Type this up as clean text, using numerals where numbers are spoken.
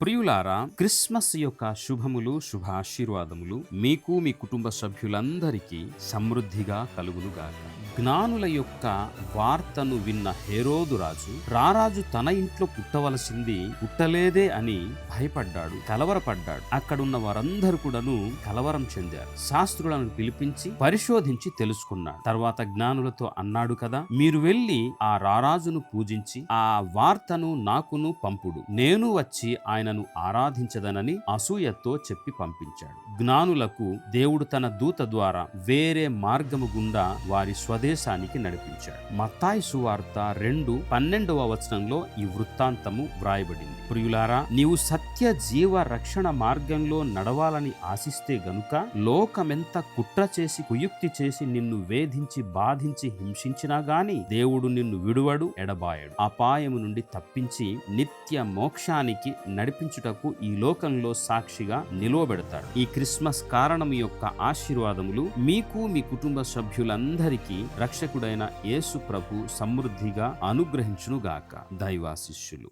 ప్రియులారా, క్రిస్మస్ యొక్క శుభములు, శుభాశీర్వాదములు మీకు, మీ కుటుంబ సభ్యులందరికీ సమృద్ధిగా కలుగునుగాక. జ్ఞానుల యొక్క వార్తను విన్న హేరోదు రాజు, రారాజు తన ఇంట్లో పుట్టవలసింది పుట్టలేదే అని భయపడ్డాడు, కలవరపడ్డాడు. అక్కడున్న వారందరూ కూడాను కలవరం చెందారు. శాస్త్రులను పిలిపించి పరిశోధించి తెలుసుకున్నాడు. తర్వాత జ్ఞానులతో అన్నాడు కదా, మీరు వెళ్ళి ఆ రారాజును పూజించి ఆ వార్తను నాకును పంపుడు, నేను వచ్చి ఆయనను ఆరాధించదనని అసూయతో చెప్పి పంపించాడు. జ్ఞానులకు దేవుడు తన దూత ద్వారా వేరే మార్గము గుండా వారి స్వదేశానికి నడిపించాడు. మత్తాయి సువార్త 2:12 ఈ వృత్తాంతము వ్రాయబడింది. ప్రియులారా, నీవు సత్య జీవ రక్షణ మార్గంలో నడవాలని ఆశిస్తే గనుక లోకమెంత కుట్ర చేసి కుయుక్తి చేసి నిన్ను వేధించి బాధించి హింసించినా గాని దేవుడు నిన్ను విడువడు, ఎడబాయడు. అపాయము నుండి తప్పించి నిత్య మోక్షానికి నడిపించుటకు ఈ లోకంలో సాక్షిగా నిలువబెడతాడు. ఈ క్రిస్మస్ కారణం యొక్క ఆశీర్వాదములు మీకు, మీ కుటుంబ సభ్యులందరికీ రక్షకుడైన యేసు ప్రభు సమృద్ధిగా అనుగ్రహించునుగాక. దైవాశిష్యులు.